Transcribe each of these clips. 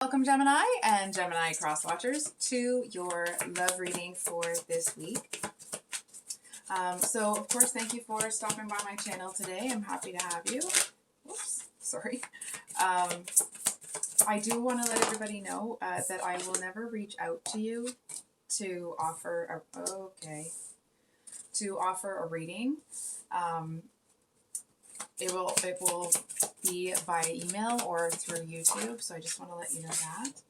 Welcome, Gemini and Gemini cross watchers, to your love reading for this week. So, of course, thank you for stopping by my channel today. I'm happy to have you. Whoops, sorry. I do want to let everybody know that I will never reach out to you to offer a reading. It will be via email or through YouTube, so I just want to let you know that.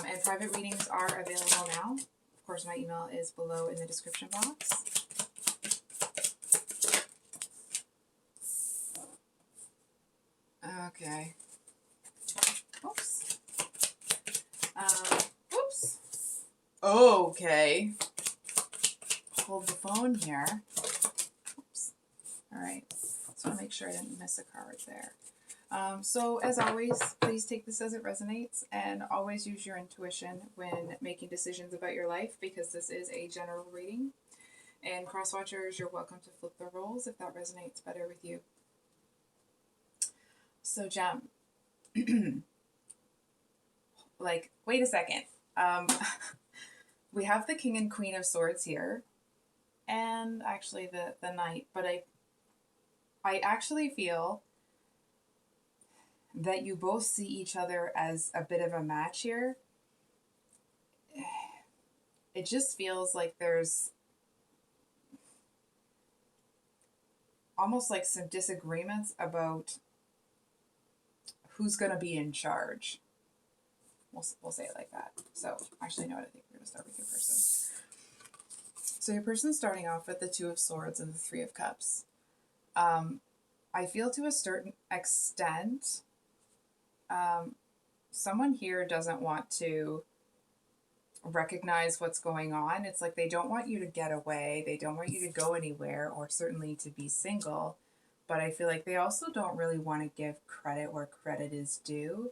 And private readings are available now. Of course, my email is below in the description box. Okay. Oops. Oops. Okay. Hold the phone here. Oops. All right. Just want to make sure I didn't miss a card there. So as always, please take this as it resonates and always use your intuition when making decisions about your life, because this is a general reading. And cross watchers, you're welcome to flip the roles if that resonates better with you. So Gem, wait a second. We have the King and Queen of Swords here, and actually the Knight, but I actually feel that you both see each other as a bit of a match here. It just feels like there's almost like some disagreements about who's going to be in charge. We'll say it like that. So actually, no, I think we're going to start with your person. So your person's starting off with the Two of Swords and the Three of Cups. I feel to a certain extent, someone here doesn't want to recognize what's going on. It's like they don't want you to get away. They don't want you to go anywhere, or certainly to be single. But I feel like they also don't really want to give credit where credit is due.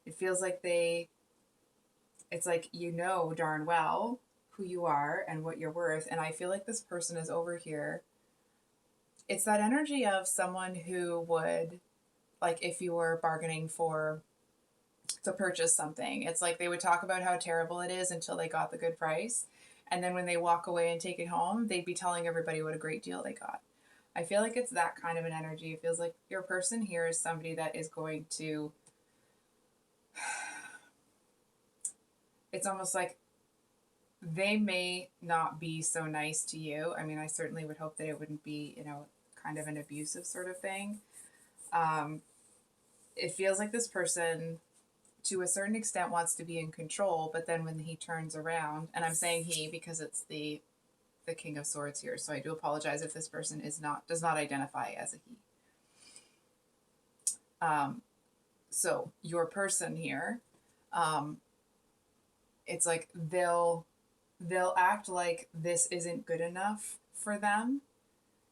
It feels like it's like you know darn well who you are and what you're worth. And I feel like this person is over here. It's that energy of someone who would, like if you were bargaining to purchase something, it's like they would talk about how terrible it is until they got the good price. And then when they walk away and take it home, they'd be telling everybody what a great deal they got. I feel like it's that kind of an energy. It feels like your person here is somebody that is going to, it's almost like they may not be so nice to you. I mean, I certainly would hope that it wouldn't be, kind of an abusive sort of thing. It feels like this person, to a certain extent, wants to be in control, but then when he turns around, and I'm saying he because it's the King of Swords here, so I do apologize if this person does not identify as a he. So your person here, it's like they'll act like this isn't good enough for them,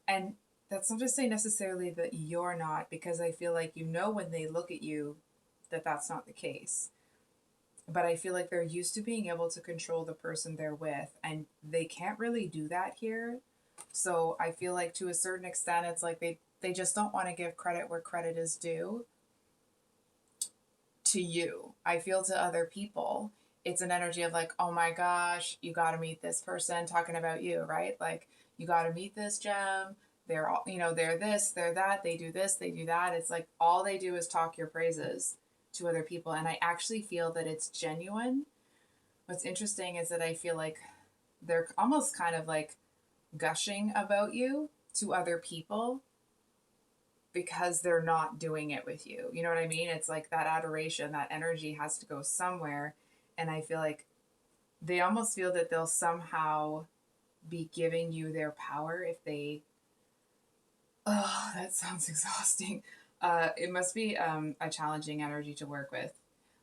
and that's not to say necessarily that you're not, because I feel like when they look at you that that's not the case. But I feel like they're used to being able to control the person they're with, and they can't really do that here. So I feel like to a certain extent, it's like they just don't want to give credit where credit is due to you. I feel to other people, it's an energy of like, oh my gosh, you got to meet this person, talking about you, right? Like, you got to meet this gem. They're all, they're this, they're that, they do this, they do that. It's like all they do is talk your praises to other people. And I actually feel that it's genuine. What's interesting is that I feel like they're almost kind of like gushing about you to other people because they're not doing it with you. You know what I mean? It's like that adoration, that energy has to go somewhere. And I feel like they almost feel that they'll somehow be giving you their power if they... Oh, that sounds exhausting. It must be a challenging energy to work with.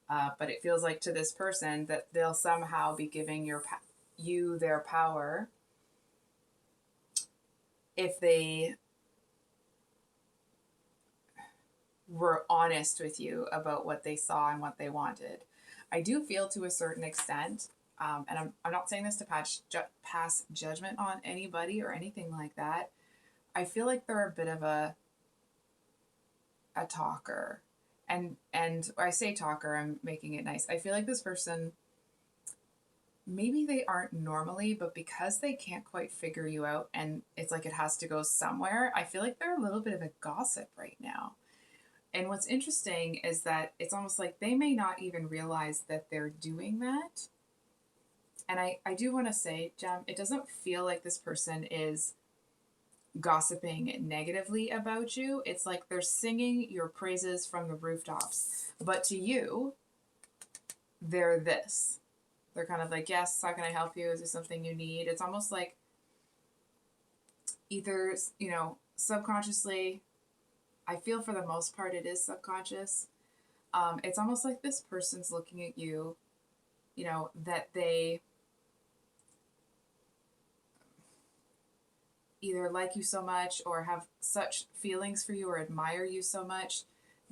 But it feels like to this person that they'll somehow be giving you their power if they were honest with you about what they saw and what they wanted. I do feel to a certain extent, and I'm not saying this to pass judgment on anybody or anything like that. I feel like they're a bit of a talker. And I say talker, I'm making it nice. I feel like this person, maybe they aren't normally, but because they can't quite figure you out and it's like it has to go somewhere, I feel like they're a little bit of a gossip right now. And what's interesting is that it's almost like they may not even realize that they're doing that. And I do want to say, Jem, it doesn't feel like this person is gossiping negatively about you. It's like they're singing your praises from the rooftops. But to you, they're this. They're kind of like, yes, how can I help you? Is there something you need? It's almost like either, subconsciously, I feel for the most part it is subconscious. It's almost like this person's looking at you, that they either like you so much or have such feelings for you or admire you so much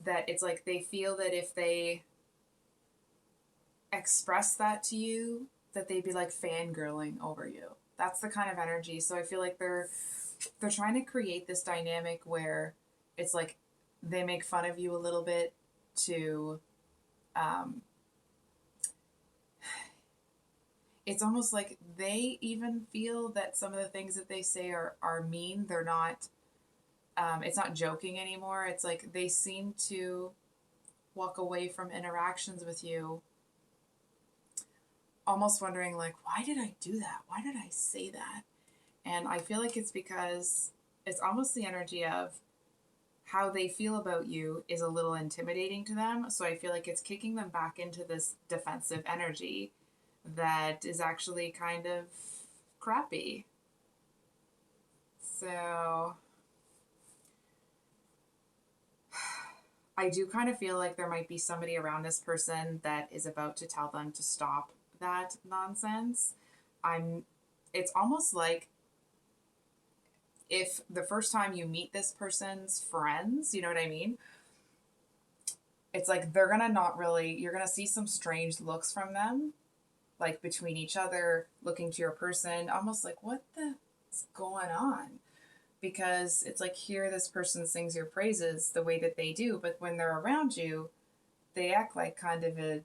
that it's like they feel that if they express that to you, that they'd be like fangirling over you. That's the kind of energy. So I feel like they're trying to create this dynamic where it's like they make fun of you a little bit to it's almost like they even feel that some of the things that they say are mean. They're not it's not joking anymore. It's like they seem to walk away from interactions with you almost wondering like, why did I do that? Why did I say that? And I feel like it's because it's almost the energy of how they feel about you is a little intimidating to them. So I feel like it's kicking them back into this defensive energy that is actually kind of crappy. So I do kind of feel like there might be somebody around this person that is about to tell them to stop that nonsense. It's almost like if the first time you meet this person's friends, you know what I mean? It's like they're gonna not really, you're gonna see some strange looks from them, like between each other, looking to your person, almost like, what the is going on? Because it's like here this person sings your praises the way that they do, but when they're around you, they act like kind of a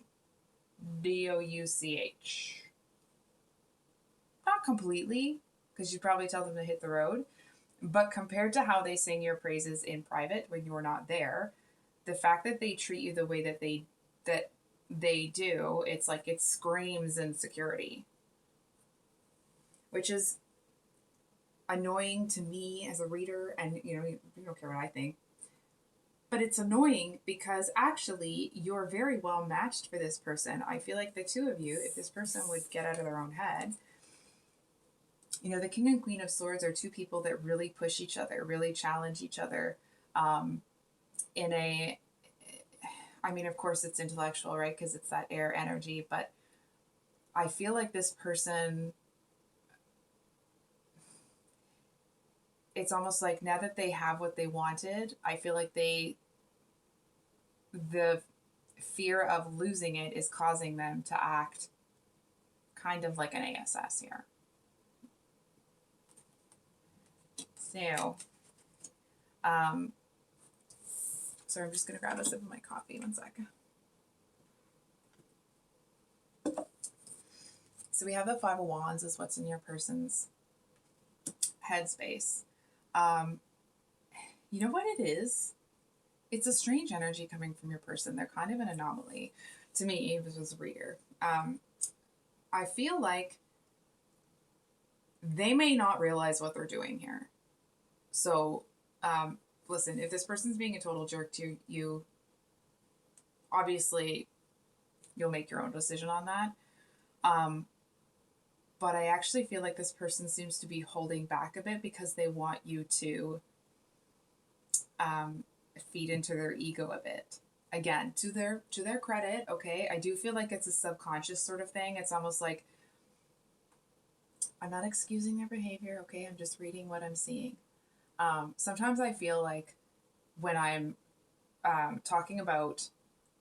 douch. Not completely, because you probably tell them to hit the road, but compared to how they sing your praises in private when you're not there, the fact that they treat you the way that they do, it's like it screams insecurity, which is annoying to me as a reader. And you don't care what I think, but it's annoying because actually you're very well matched for this person. I feel like the two of you, if this person would get out of their own head, the King and Queen of Swords are two people that really push each other, really challenge each other. In a, I mean, of course it's intellectual, right? Because it's that air energy, but I feel like this person, it's almost like now that they have what they wanted, I feel like the fear of losing it is causing them to act kind of like an ASS here. So, so I'm just going to grab a sip of my coffee. One second. So we have the Five of Wands is what's in your person's headspace. You know what it is? It's a strange energy coming from your person. They're kind of an anomaly to me, as a reader. I feel like they may not realize what they're doing here. So, listen, if this person's being a total jerk to you, obviously you'll make your own decision on that. But I actually feel like this person seems to be holding back a bit because they want you to feed into their ego a bit. Again, to their credit, okay, I do feel like it's a subconscious sort of thing. It's almost like, I'm not excusing their behavior, okay? I'm just reading what I'm seeing. Sometimes I feel like when I'm talking about,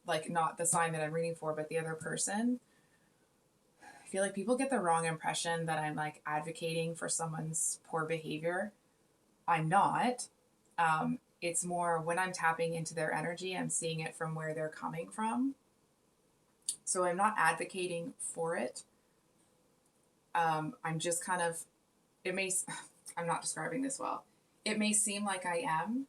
like, not the sign that I'm reading for, but the other person, I feel like people get the wrong impression that I'm, like, advocating for someone's poor behavior. I'm not. It's more when I'm tapping into their energy, I'm seeing it from where they're coming from. So I'm not advocating for it. I'm just kind of, it may, I'm not describing this well. It may seem like I am,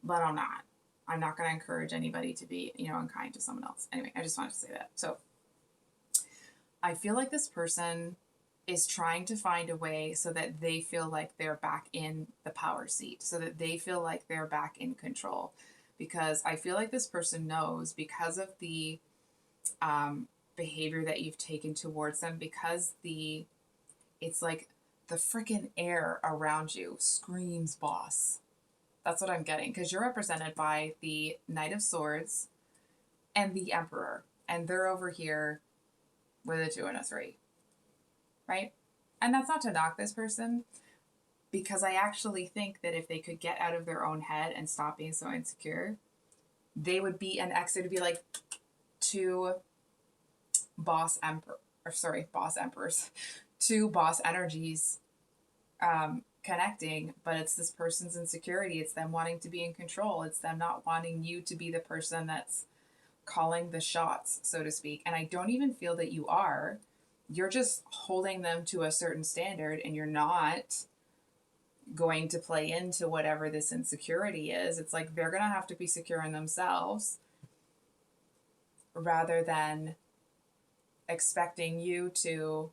but I'm not. I'm not going to encourage anybody to be, unkind to someone else. Anyway, I just wanted to say that. So I feel like this person is trying to find a way so that they feel like they're back in the power seat, so that they feel like they're back in control. Because I feel like this person knows, because of the behavior that you've taken towards them, because it's like the freaking air around you screams boss. That's what I'm getting, because you're represented by the Knight of Swords and the Emperor, and they're over here with a 2 and a 3, right? And that's not to knock this person, because I actually think that if they could get out of their own head and stop being so insecure, they would be an exit to be like two boss emperors, two boss energies connecting, but it's this person's insecurity. It's them wanting to be in control. It's them not wanting you to be the person that's calling the shots, so to speak. And I don't even feel that you are. You're just holding them to a certain standard, and you're not going to play into whatever this insecurity is. It's like they're going to have to be secure in themselves rather than expecting you to.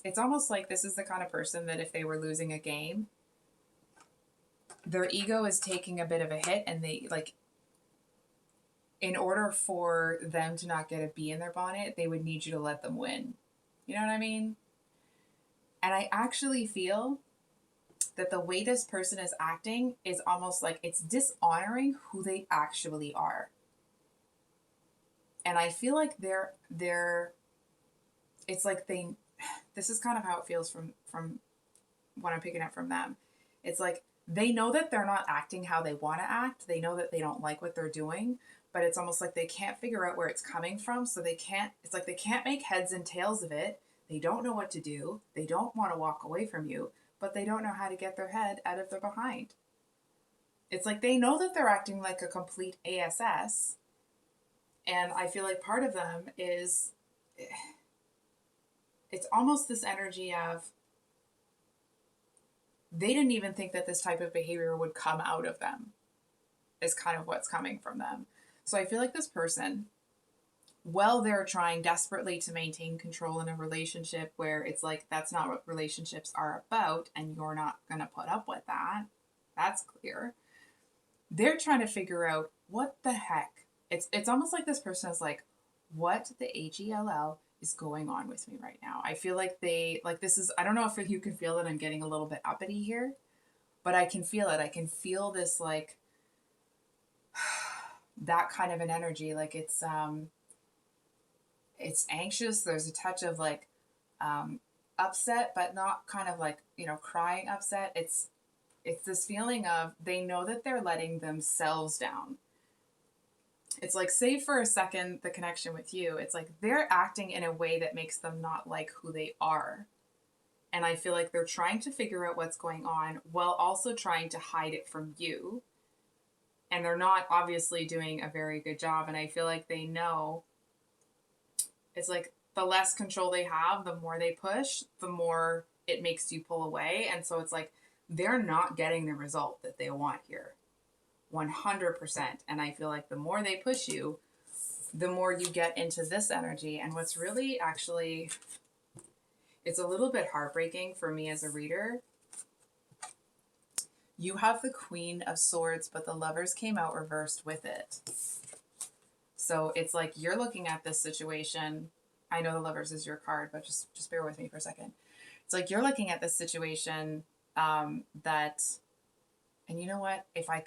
It's almost like this is the kind of person that if they were losing a game, their ego is taking a bit of a hit, and they like, in order for them to not get a bee in their bonnet, they would need you to let them win. You know what I mean? And I actually feel that the way this person is acting is almost like it's dishonoring who they actually are. And I feel like it's like this is kind of how it feels from what I'm picking up from them. It's like they know that they're not acting how they want to act. They know that they don't like what they're doing, but it's almost like they can't figure out where it's coming from. So it's like they can't make heads and tails of it. They don't know what to do. They don't want to walk away from you, but they don't know how to get their head out of their behind. It's like they know that they're acting like a complete ASS. And I feel like part of them is, it's almost this energy of, they didn't even think that this type of behavior would come out of them, is kind of what's coming from them. So I feel like this person, well, they're trying desperately to maintain control in a relationship where it's like, that's not what relationships are about, and you're not going to put up with that. That's clear. They're trying to figure out what the heck. It's almost like this person is like, what the HELL is going on with me right now? I feel like this is, I don't know if you can feel that I'm getting a little bit uppity here, but I can feel it. I can feel this, like, that kind of an energy. Like it's anxious. There's a touch of like upset, but not kind of like, crying upset. It's this feeling of, they know that they're letting themselves down. It's like, say for a second, the connection with you, it's like they're acting in a way that makes them not like who they are. And I feel like they're trying to figure out what's going on while also trying to hide it from you. And they're not obviously doing a very good job. And I feel like they know, it's like the less control they have, the more they push, the more it makes you pull away. And so it's like they're not getting the result that they want here. 100%. And I feel like the more they push you, the more you get into this energy. And what's really actually, it's a little bit heartbreaking for me as a reader. You have the Queen of Swords, but the Lovers came out reversed with it. So it's like you're looking at this situation. I know the Lovers is your card, but just bear with me for a second. It's like you're looking at this situation that, and you know what? If I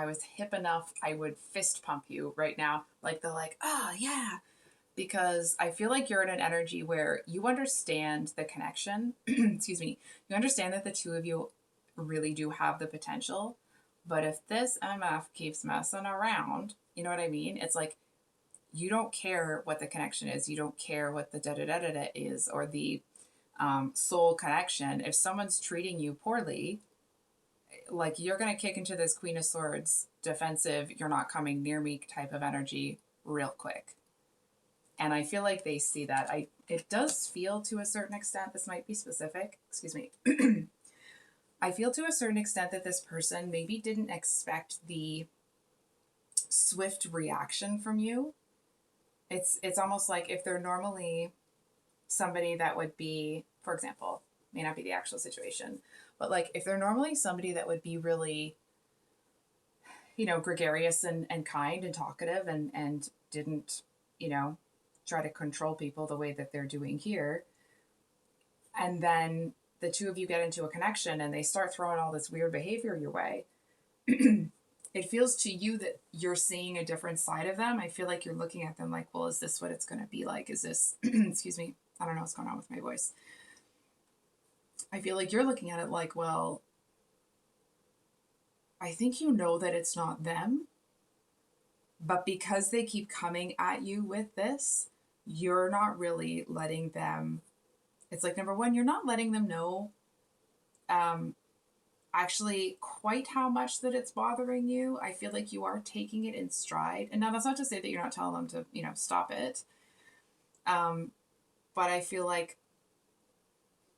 was hip enough, I would fist pump you right now. Like the oh yeah. Because I feel like you're in an energy where you understand the connection. Excuse me. You understand that the two of you really do have the potential. But if this MF keeps messing around, you know what I mean? It's like you don't care what the connection is. You don't care what the da-da-da-da-da is, or the soul connection. If someone's treating you poorly, like you're going to kick into this Queen of Swords defensive, you're not coming near me type of energy real quick. And I feel like they see that. It does feel to a certain extent, this might be specific, excuse me. I feel to a certain extent that this person maybe didn't expect the swift reaction from you. It's almost like if they're normally somebody that would be, for example, may not be the actual situation, but like if they're normally somebody that would be really, gregarious and kind and talkative and didn't, try to control people the way that they're doing here. And then the two of you get into a connection and they start throwing all this weird behavior your way. It feels to you that you're seeing a different side of them. I feel like you're looking at them like, well, is this what it's going to be like? Is this, excuse me, I don't know what's going on with my voice. I feel like you're looking at it like, well, I think you know that it's not them, but because they keep coming at you with this, you're not really letting them, it's like, number one, you're not letting them know actually quite how much that it's bothering you. I feel like you are taking it in stride. And now that's not to say that you're not telling them to, stop it. But I feel like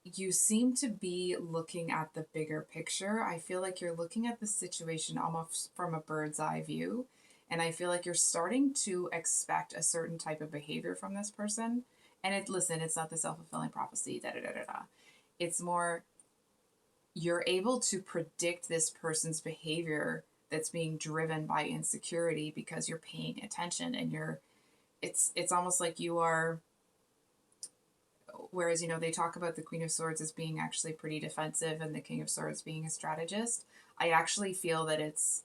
you seem to be looking at the bigger picture. I feel like you're looking at the situation almost from a bird's eye view. And I feel like you're starting to expect a certain type of behavior from this person. And it's not the self-fulfilling prophecy, It's more, you're able to predict this person's behavior that's being driven by insecurity because you're paying attention and it's almost like you are, whereas, they talk about the Queen of Swords as being actually pretty defensive and the King of Swords being a strategist. I actually feel that it's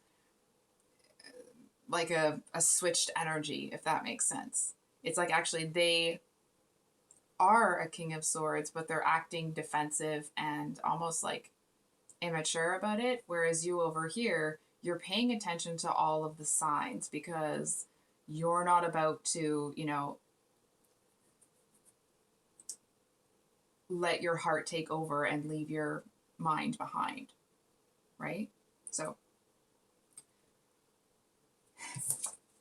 like a switched energy, if that makes sense. It's like actually they are a King of Swords, but they're acting defensive and almost like immature about it. Whereas you over here, you're paying attention to all of the signs because you're not about to, let your heart take over and leave your mind behind, right? So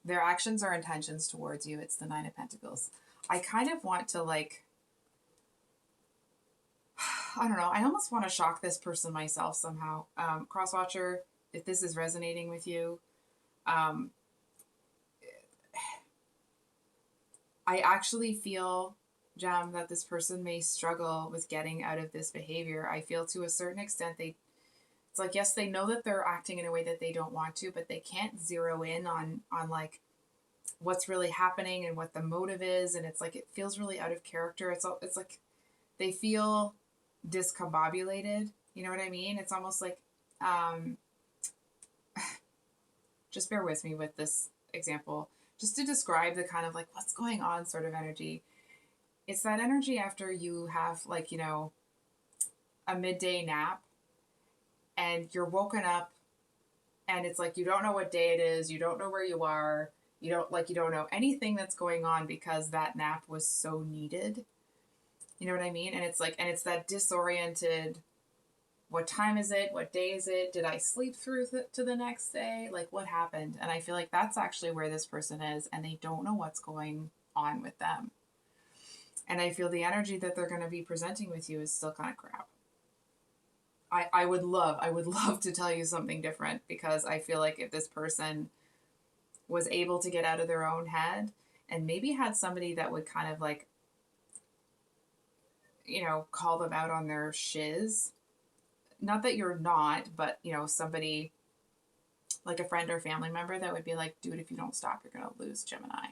their actions or intentions towards you, it's the Nine of Pentacles. I kind of want to I don't know, I almost want to shock this person myself somehow. Crosswatcher, if this is resonating with you, I actually feel, Gem, that this person may struggle with getting out of this behavior. I feel to a certain extent it's like, yes, they know that they're acting in a way that they don't want to, but they can't zero in on like what's really happening and what the motive is. And it's like, it feels really out of character. It's like they feel discombobulated. You know what I mean? It's almost like, just bear with me with this example, just to describe the kind of like what's going on sort of energy. It's that energy after you have like, a midday nap and you're woken up and it's like, you don't know what day it is. You don't know where you are. You don't know anything that's going on because that nap was so needed. You know what I mean? And it's like, and it's that disoriented, what time is it? What day is it? Did I sleep through to the next day? Like what happened? And I feel like that's actually where this person is and they don't know what's going on with them. And I feel the energy that they're going to be presenting with you is still kind of crap. I would love to tell you something different because I feel like if this person was able to get out of their own head and maybe had somebody that would kind of like, call them out on their shiz. Not that you're not, but, somebody like a friend or family member that would be like, dude, if you don't stop, you're going to lose Gemini.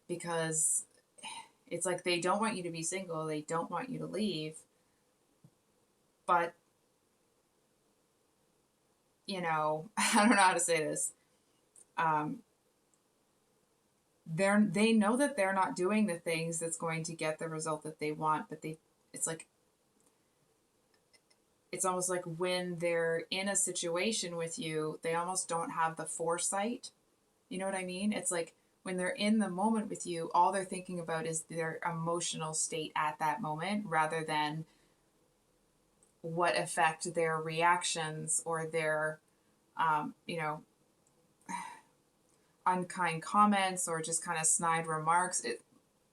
Because it's like they don't want you to be single. They don't want you to leave. But, I don't know how to say this. They know that they're not doing the things that's going to get the result that they want, but it's almost like when they're in a situation with you, they almost don't have the foresight. You know what I mean? It's like when they're in the moment with you, all they're thinking about is their emotional state at that moment rather than what effect their reactions or their, you know, unkind comments or just kind of snide remarks,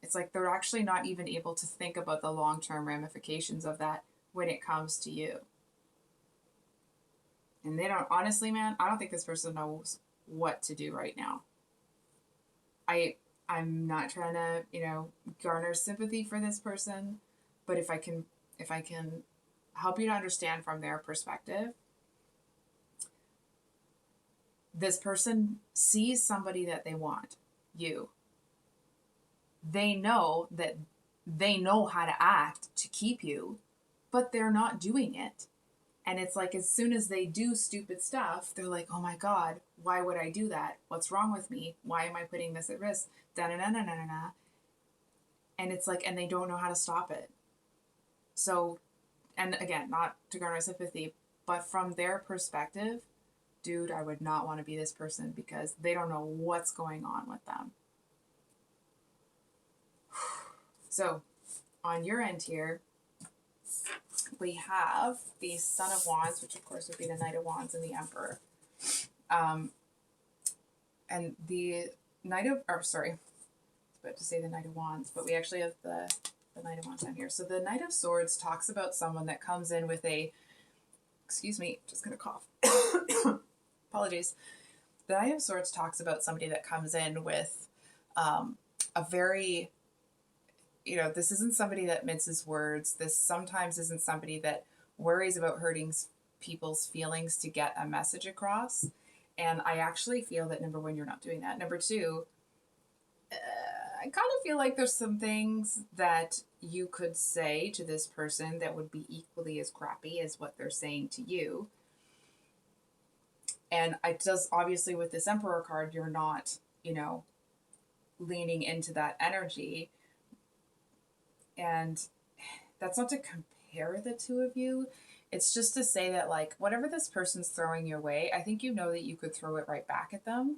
it's like they're actually not even able to think about the long-term ramifications of that when it comes to you. And they don't, honestly, man, I don't think this person knows what to do right now. I'm not trying to, garner sympathy for this person, but if I can help you to understand from their perspective, this person sees somebody that they want, you. They know that they know how to act to keep you, but they're not doing it. And it's like, as soon as they do stupid stuff, they're like, oh my God, why would I do that? What's wrong with me? Why am I putting this at risk? Da-na-na-na-na-na. And it's like, and they don't know how to stop it. So, and again, not to garner sympathy, but from their perspective, dude, I would not want to be this person because they don't know what's going on with them. So, on your end here, we have the Son of Wands, which of course would be the Knight of Wands and the Emperor. And the Knight of, or sorry, I was about to say the Knight of Wands, but we actually have the Knight of Wands on here. So the Knight of Swords talks about someone that comes in with a, excuse me, just going to cough. Apologies. The Knight of Swords talks about somebody that comes in with a very, this isn't somebody that minces words. This sometimes isn't somebody that worries about hurting people's feelings to get a message across. And I actually feel that, number one, you're not doing that. Number two, I kind of feel like there's some things that you could say to this person that would be equally as crappy as what they're saying to you. And it does, obviously, with this Emperor card, you're not, leaning into that energy. And that's not to compare the two of you. It's just to say that, like, whatever this person's throwing your way, I think you know that you could throw it right back at them.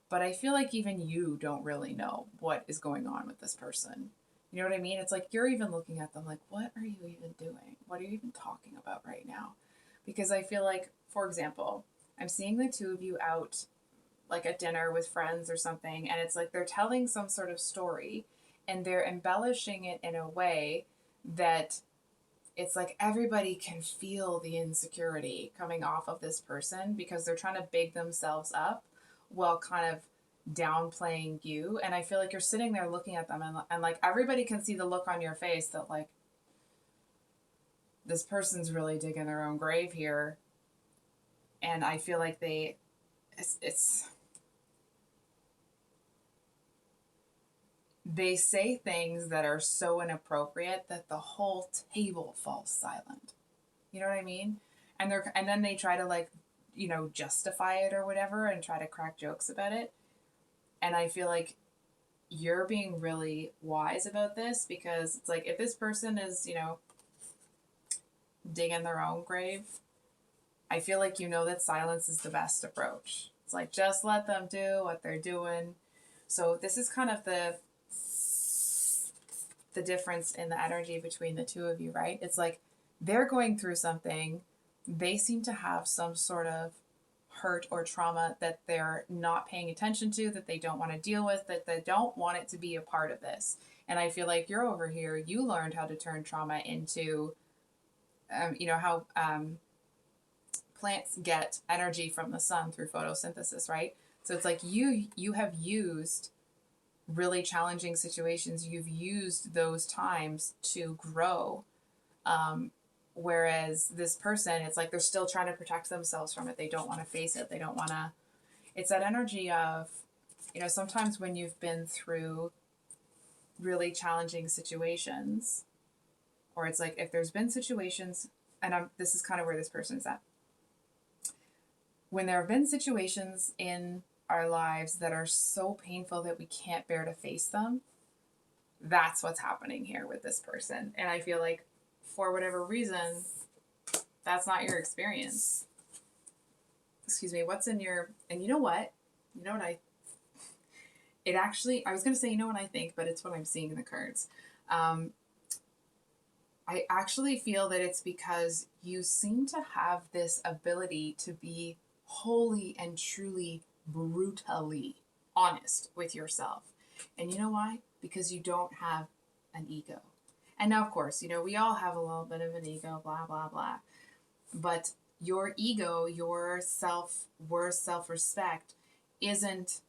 But I feel like even you don't really know what is going on with this person. You know what I mean? It's like you're even looking at them like, what are you even doing? What are you even talking about right now? Because I feel like, for example, I'm seeing the two of you out like at dinner with friends or something, and it's like they're telling some sort of story and they're embellishing it in a way that it's like everybody can feel the insecurity coming off of this person because they're trying to big themselves up while kind of downplaying you. And I feel like you're sitting there looking at them and like everybody can see the look on your face that like this person's really digging their own grave here. And I feel like they say things that are so inappropriate that the whole table falls silent. You know what I mean? And then they try to like, justify it or whatever and try to crack jokes about it. And I feel like you're being really wise about this because it's like if this person is, digging their own grave, I feel like that silence is the best approach. It's like just let them do what they're doing. So this is kind of the difference in the energy between the two of you, right? It's like they're going through something. They seem to have some sort of hurt or trauma that they're not paying attention to, that they don't want to deal with, that they don't want it to be a part of this. And I feel like you're over here, you learned how to turn trauma into, how plants get energy from the sun through photosynthesis, right? So it's like you have used really challenging situations. You've used those times to grow. Whereas this person, it's like they're still trying to protect themselves from it. They don't want to face it. They don't want to. It's that energy of, sometimes when you've been through really challenging situations, or it's like if there's been situations, and this is kind of where this person's at. When there have been situations in our lives that are so painful that we can't bear to face them, that's what's happening here with this person. And I feel like for whatever reason, that's not your experience. Excuse me, what's in your, and you know what I was going to say, you know what I think, but it's what I'm seeing in the cards. I actually feel that it's because you seem to have this ability to be wholly and truly brutally honest with yourself. And you know why? Because you don't have an ego. And now, of course, we all have a little bit of an ego, blah, blah, blah. But your ego, your self worth, self respect isn't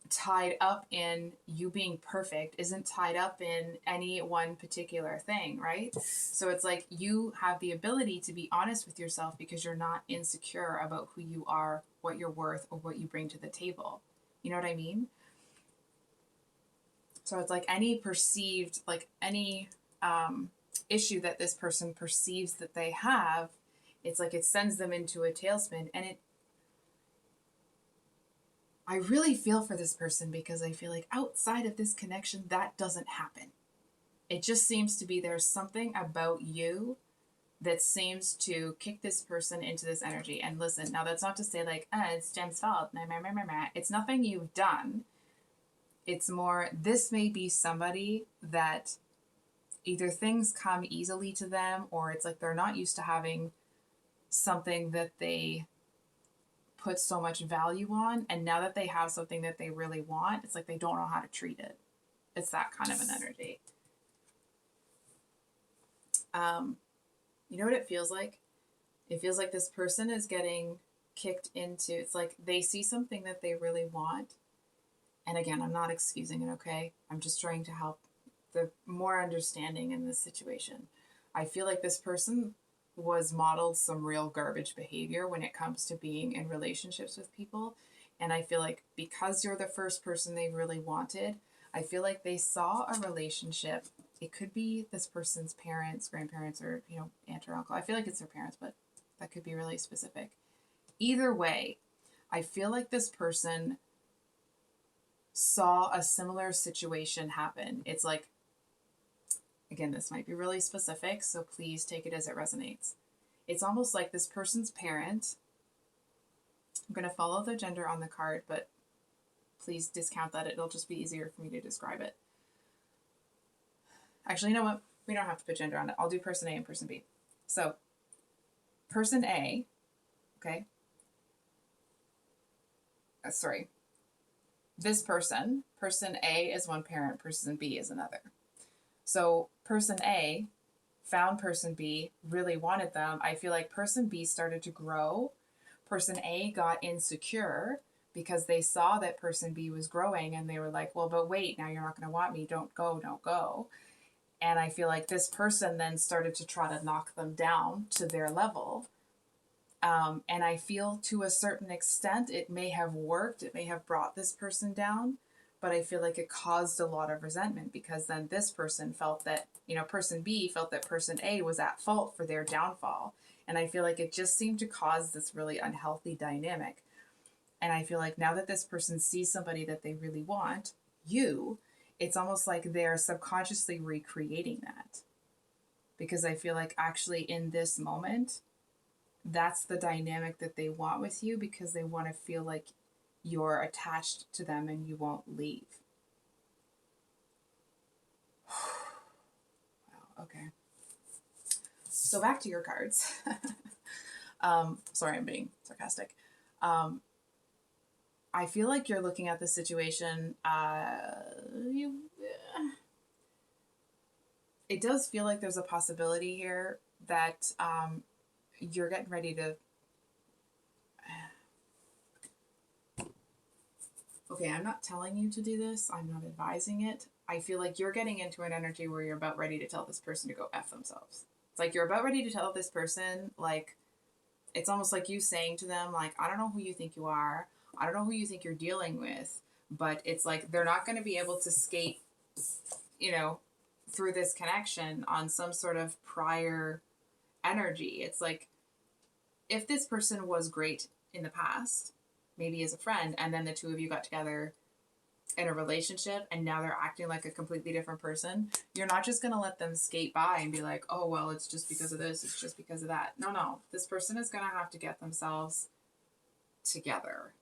tied up in you being perfect, isn't tied up in any one particular thing, right? So it's like you have the ability to be honest with yourself because you're not insecure about who you are, what you're worth, or what you bring to the table. You know what I mean? So it's like any perceived, like any issue that this person perceives that they have, it's like it sends them into a tailspin. And I really feel for this person because I feel like outside of this connection, that doesn't happen. It just seems to be there's something about you that seems to kick this person into this energy. And listen, now that's not to say like, it's Jem's fault. It's nothing you've done. It's more, this may be somebody that either things come easily to them or it's like they're not used to having something that they put so much value on, and now that they have something that they really want, it's like they don't know how to treat it. It's that kind of an energy. You know what it feels like? It feels like this person is getting kicked into, it's like they see something that they really want. And again, I'm not excusing it, okay? I'm just trying to help the more understanding in this situation. I feel like this person was modeled some real garbage behavior when it comes to being in relationships with people. And I feel like because you're the first person they really wanted, I feel like they saw a relationship. It could be this person's parents, grandparents, or, aunt or uncle. I feel like it's their parents, but that could be really specific. Either way, I feel like this person saw a similar situation happen. It's like, again, this might be really specific, so please take it as it resonates. It's almost like this person's parent, I'm going to follow the gender on the card, but please discount that. It'll just be easier for me to describe it. Actually, you know what? We don't have to put gender on it. I'll do person A and person B. So, person A, okay? Sorry. This person A is one parent, person B is another. So person A found person B, really wanted them. I feel like person B started to grow. Person A got insecure because they saw that person B was growing and they were like, well, but wait, now you're not going to want me. Don't go. And I feel like this person then started to try to knock them down to their level. And I feel to a certain extent it may have worked. It may have brought this person down. But I feel like it caused a lot of resentment because then this person felt that, person B felt that person A was at fault for their downfall. And I feel like it just seemed to cause this really unhealthy dynamic. And I feel like now that this person sees somebody that they really want, it's almost like they're subconsciously recreating that. Because I feel like actually in this moment, that's the dynamic that they want with you because they want to feel like you're attached to them and you won't leave. Wow, okay. So back to your cards. Sorry, I'm being sarcastic. I feel like you're looking at the situation. It does feel like there's a possibility here that you're getting ready to. Okay, I'm not telling you to do this. I'm not advising it. I feel like you're getting into an energy where you're about ready to tell this person to go F themselves. It's like you're about ready to tell this person, like, it's almost like you saying to them, like, I don't know who you think you are. I don't know who you think you're dealing with. But it's like they're not going to be able to skate, through this connection on some sort of prior energy. It's like if this person was great in the past, maybe as a friend, and then the two of you got together in a relationship and now they're acting like a completely different person, you're not just going to let them skate by and be like, oh, well, it's just because of this, it's just because of that. No. This person is going to have to get themselves together.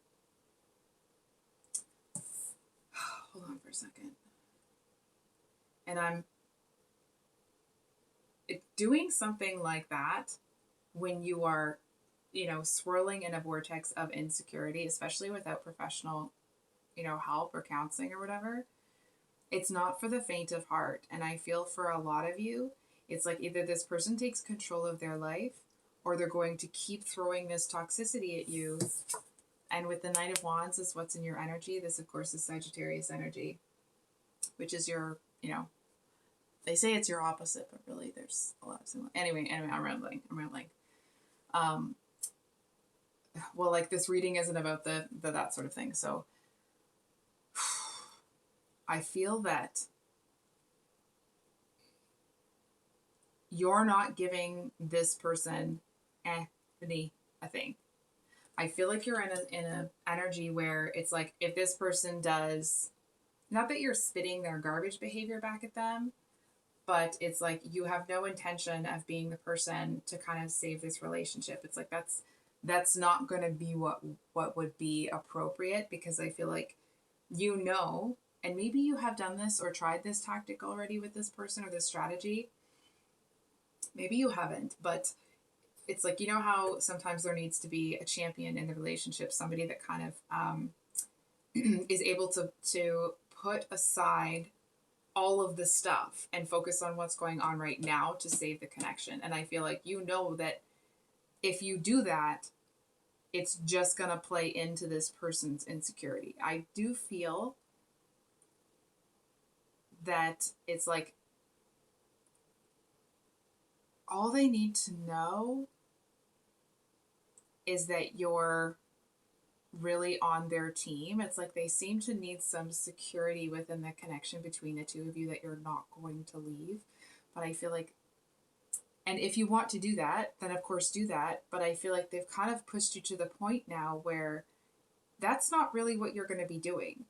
Hold on for a second. And doing something like that when you are, swirling in a vortex of insecurity, especially without professional, help or counseling or whatever, it's not for the faint of heart. And I feel for a lot of you, it's like either this person takes control of their life or they're going to keep throwing this toxicity at you. And with the Knight of Wands is what's in your energy. This, of course, is Sagittarius energy, which is your, they say it's your opposite, but really there's a lot of similar. Anyway, I'm rambling. Um, well, like this reading isn't about the that sort of thing. So I feel that you're not giving this person any a thing. I feel like you're in a energy where it's like if this person does, not that you're spitting their garbage behavior back at them, but it's like you have no intention of being the person to kind of save this relationship. It's like that's not going to be what would be appropriate, because I feel like, and maybe you have done this or tried this tactic already with this person or this strategy. Maybe you haven't, but it's like, how sometimes there needs to be a champion in the relationship, somebody that kind of is able to put aside all of the stuff and focus on what's going on right now to save the connection. And I feel like that if you do that, it's just going to play into this person's insecurity. I do feel that it's like all they need to know is that you're really on their team. It's like they seem to need some security within the connection between the two of you, that you're not going to leave. But I feel like, and if you want to do that, then of course do that. But I feel like they've kind of pushed you to the point now where that's not really what you're going to be doing.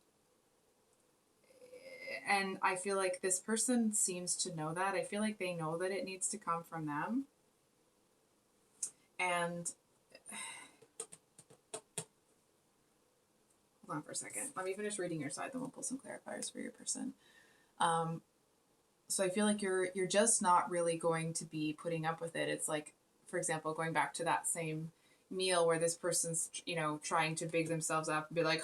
And I feel like this person seems to know that. I feel like they know that it needs to come from them. And hold on for a second. Let me finish reading your side, then we'll pull some clarifiers for your person. So I feel like you're just not really going to be putting up with it. It's like, for example, going back to that same meal where this person's, trying to big themselves up and be like,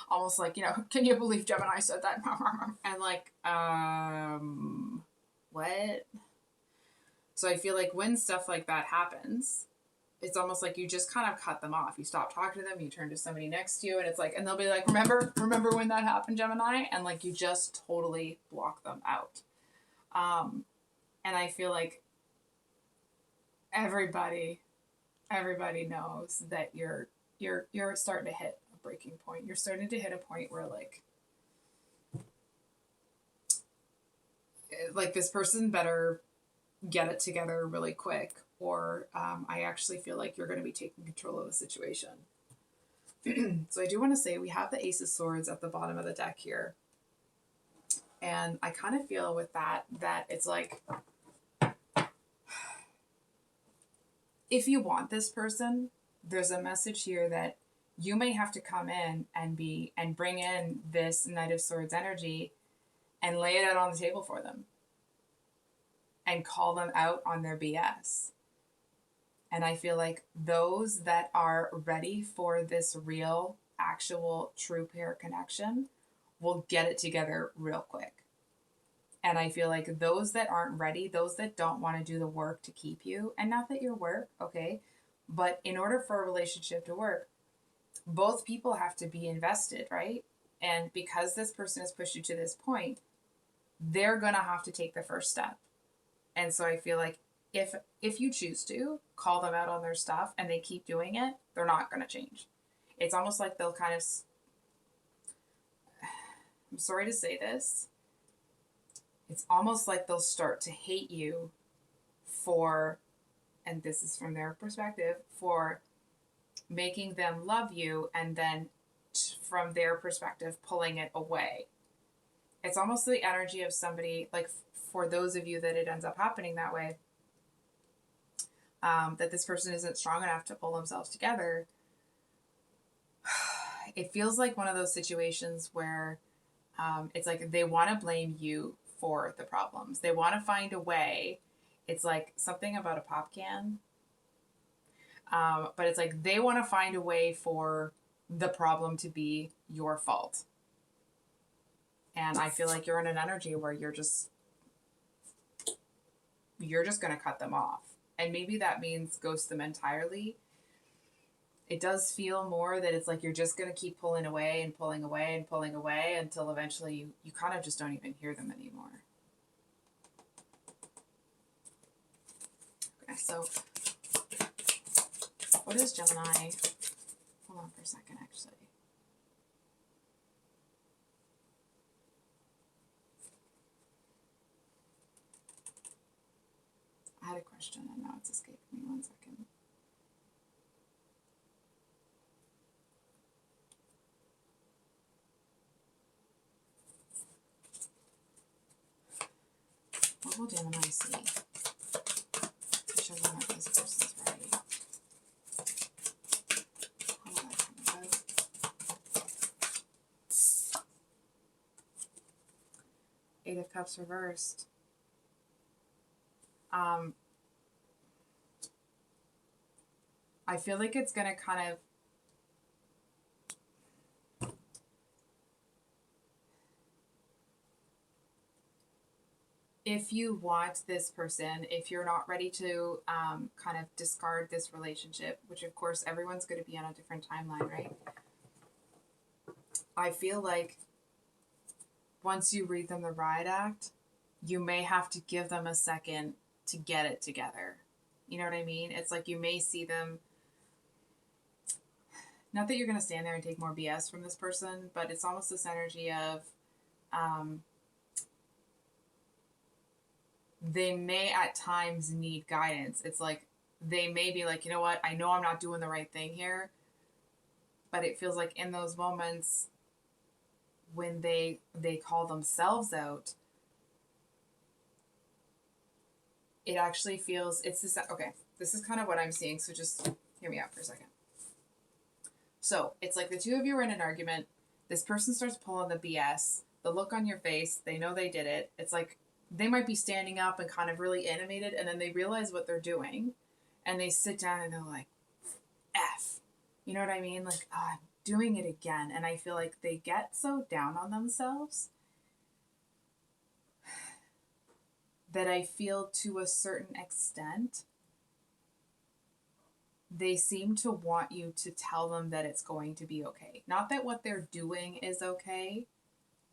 almost like, can you believe Gemini said that? And like, what? So I feel like when stuff like that happens, it's almost like you just kind of cut them off. You stop talking to them, you turn to somebody next to you, and it's like, and they'll be like, remember when that happened, Gemini? And like, you just totally block them out. And I feel like everybody knows that you're starting to hit a breaking point. You're starting to hit a point where like this person better get it together really quick, or I actually feel like you're going to be taking control of the situation. So I do want to say we have the Ace of Swords at the bottom of the deck here. And I kind of feel with that it's like, if you want this person, there's a message here that you may have to come in and bring in this Knight of Swords energy and lay it out on the table for them and call them out on their BS. And I feel like those that are ready for this real, actual, true pair connection will get it together real quick. And I feel like those that aren't ready, those that don't want to do the work to keep you, and not that your work, okay, but in order for a relationship to work, both people have to be invested, right? And because this person has pushed you to this point, they're going to have to take the first step. And so I feel like if you choose to call them out on their stuff and they keep doing it, they're not going to change. It's almost like they'll kind of, I'm sorry to say this, it's almost like they'll start to hate you for, and this is from their perspective, for making them love you and then from their perspective pulling it away. It's almost the energy of somebody, like for those of you that it ends up happening that way, that this person isn't strong enough to pull themselves together. It feels like one of those situations where it's like they want to blame you for the problems. They want to find a way, It's like something about a pop can. But it's like they want to find a way for the problem to be your fault. And I feel like you're in an energy where you're just going to cut them off. And maybe that means ghost them entirely. It does feel more that it's like you're just going to keep pulling away and pulling away and pulling away until eventually you kind of just don't even hear them anymore. Okay, so what is Gemini? Hold on for a second, actually. I had a question and now it's escaping me. 1 second. What will Gemini see to show them that this person's right? How will that come about? Eight of Cups reversed. I feel like it's going to kind of if you want this person, if you're not ready to kind of discard this relationship, which of course everyone's going to be on a different timeline, right? I feel like once you read them the riot act, you may have to give them a second to get it together. You know what I mean? It's like you may see them, not that you're going to stand there and take more BS from this person, but it's almost this energy of they may at times need guidance. It's like they may be like, you know what, I know I'm not doing the right thing here, but it feels like in those moments when they call themselves out, it actually feels, it's this, okay, this is kind of what I'm seeing, so just hear me out for a second. So it's like the two of you are in an argument, this person starts pulling the BS, the look on your face, they know they did it, it's like they might be standing up and kind of really animated, and then they realize what they're doing, and they sit down and they're like, F. You know what I mean? Like, oh, I'm doing it again. And I feel like they get so down on themselves that I feel to a certain extent, they seem to want you to tell them that it's going to be okay. Not that what they're doing is okay,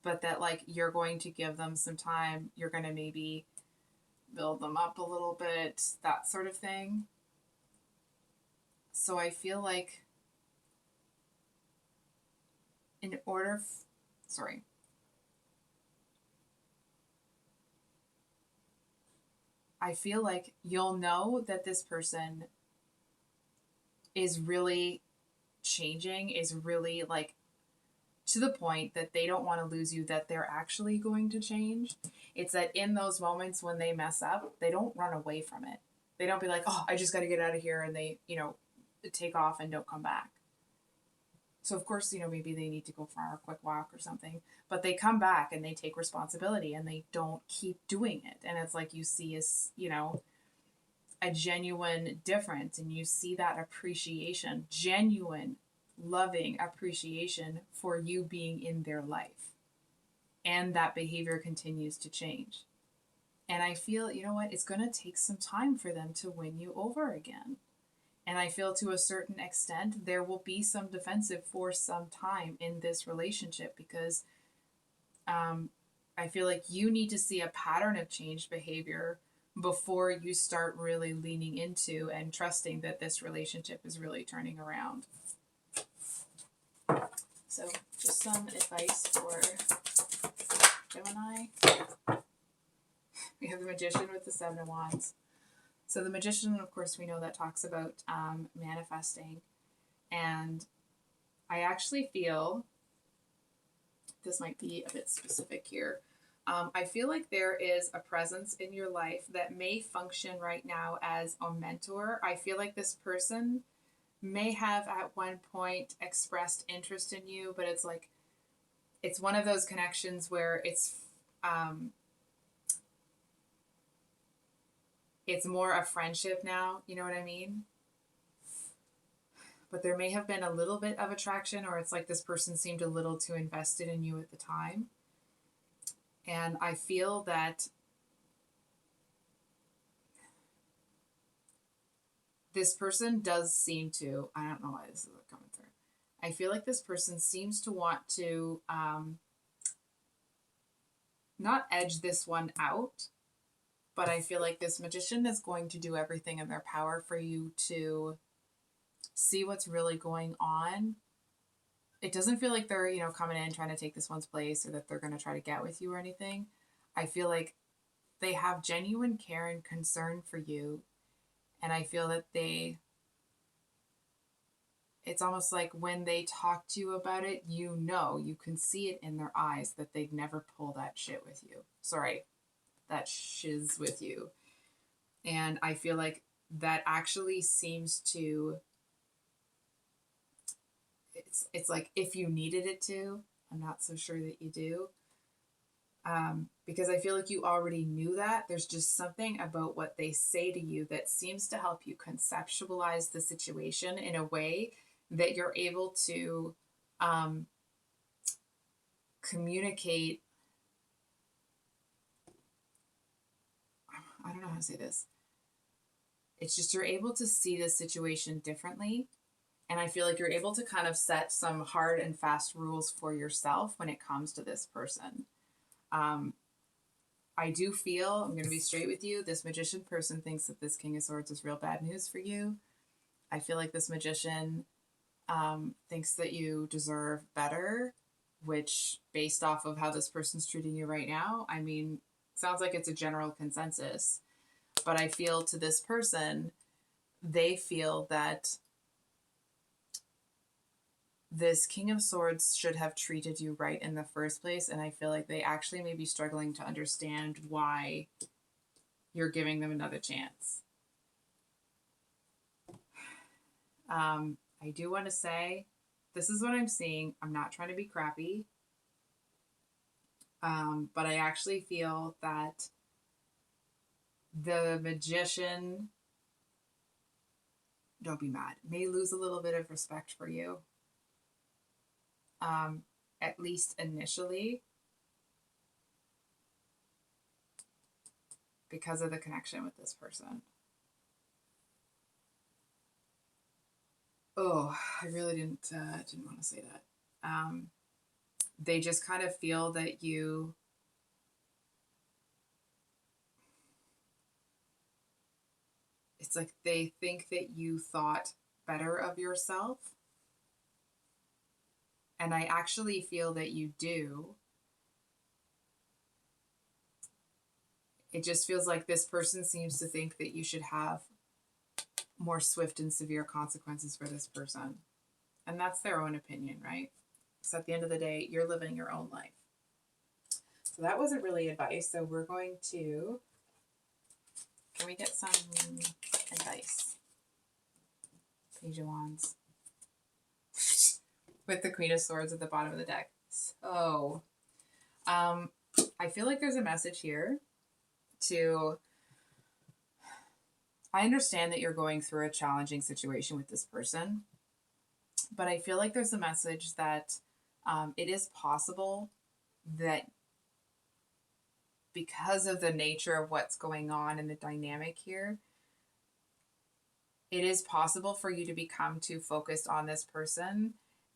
but that like you're going to give them some time. You're going to maybe build them up a little bit, that sort of thing. So I feel like in order, I feel like you'll know that this person is really changing, is really like to the point that they don't want to lose you, that they're actually going to change. It's that in those moments when they mess up, they don't run away from it. They don't be like, oh, I just got to get out of here. And they, take off and don't come back. So of course, maybe they need to go for a quick walk or something, but they come back and they take responsibility and they don't keep doing it. And it's like you see a genuine difference, and you see that appreciation, genuine, loving appreciation for you being in their life. And that behavior continues to change. And I feel, it's going to take some time for them to win you over again. And I feel to a certain extent, there will be some defensive for some time in this relationship because I feel like you need to see a pattern of changed behavior before you start really leaning into and trusting that this relationship is really turning around. So just some advice for Gemini. We have the Magician with the 7 of Wands. So the Magician, of course, we know that talks about manifesting. And I actually feel, this might be a bit specific here, I feel like there is a presence in your life that may function right now as a mentor. I feel like this person may have at one point expressed interest in you, but it's like, it's one of those connections where it's, It's more a friendship now, you know what I mean? But there may have been a little bit of attraction, or it's like this person seemed a little too invested in you at the time. And I feel that this person does seem to, I don't know why this is coming through. I feel like this person seems to want to not edge this one out, but I feel like this magician is going to do everything in their power for you to see what's really going on. It doesn't feel like they're, coming in trying to take this one's place or that they're going to try to get with you or anything. I feel like they have genuine care and concern for you. And I feel that it's almost like when they talk to you about it, you can see it in their eyes that they'd never pull that shit with you. Sorry, that shiz with you. And I feel like that actually seems to, it's like if you needed it to, I'm not so sure that you do. Because I feel like you already knew that. There's just something about what they say to you that seems to help you conceptualize the situation in a way that you're able to communicate. I don't know how to say this. It's just you're able to see the situation differently. And I feel like you're able to kind of set some hard and fast rules for yourself when it comes to this person. I do feel, I'm going to be straight with you, this magician person thinks that this King of Swords is real bad news for you. I feel like this magician thinks that you deserve better, which, based off of how this person's treating you right now, I mean, sounds like it's a general consensus. But I feel to this person, they feel that this King of Swords should have treated you right in the first place, and I feel like they actually may be struggling to understand why you're giving them another chance. I do want to say, this is what I'm seeing. I'm not trying to be crappy, but I actually feel that the magician, don't be mad, may lose a little bit of respect for you. At least initially, because of the connection with this person. Oh, I really didn't want to say that. They just kind of feel that it's like they think that you thought better of yourself. And I actually feel that you do. It just feels like this person seems to think that you should have more swift and severe consequences for this person. And that's their own opinion, right? So at the end of the day, you're living your own life. So that wasn't really advice. So we're going to, can we get some advice? Page of Wands. With the Queen of Swords at the bottom of the deck. So, I feel like there's a message here to, I understand that you're going through a challenging situation with this person, but I feel like there's a message that it is possible that because of the nature of what's going on and the dynamic here, it is possible for you to become too focused on this person.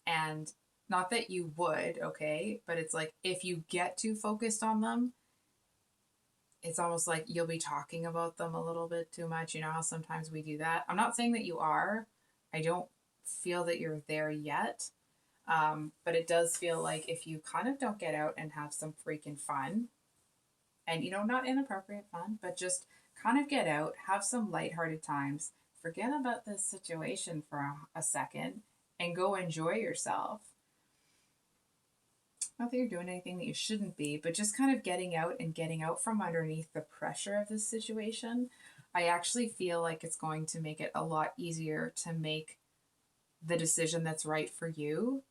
And not that you would, okay, but it's like if you get too focused on them, it's almost like you'll be talking about them a little bit too much. You know how sometimes we do that? I'm not saying that you are. I don't feel that you're there yet. But it does feel like if you kind of don't get out and have some freaking fun, and, not inappropriate fun, but just kind of get out, have some lighthearted times, forget about this situation for a second, and go enjoy yourself. Not that you're doing anything that you shouldn't be, but just kind of getting out and getting out from underneath the pressure of this situation. I actually feel like it's going to make it a lot easier to make the decision that's right for you.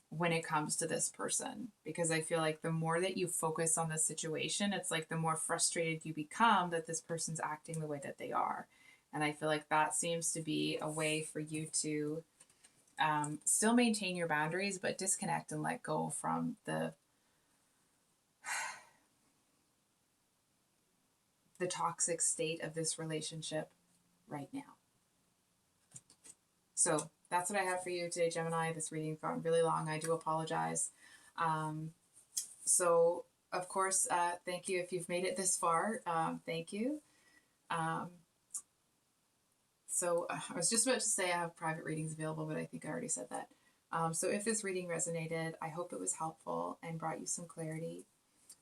when it comes to this person, because I feel like the more that you focus on the situation, it's like the more frustrated you become that this person's acting the way that they are. And I feel like that seems to be a way for you to still maintain your boundaries, but disconnect and let go from the toxic state of this relationship right now. So that's what I have for you today, Gemini. This reading's gone really long. I do apologize. So, of course, thank you if you've made it this far. Thank you. So I was just about to say I have private readings available, but I think I already said that. So if this reading resonated, I hope it was helpful and brought you some clarity.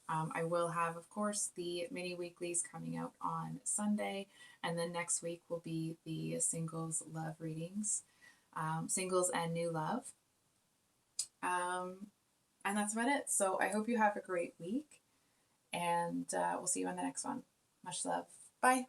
I will have, of course, the mini weeklies coming out on Sunday, and then next week will be the singles love readings, singles and new love. And that's about it. So I hope you have a great week, and we'll see you on the next one. Much love. Bye.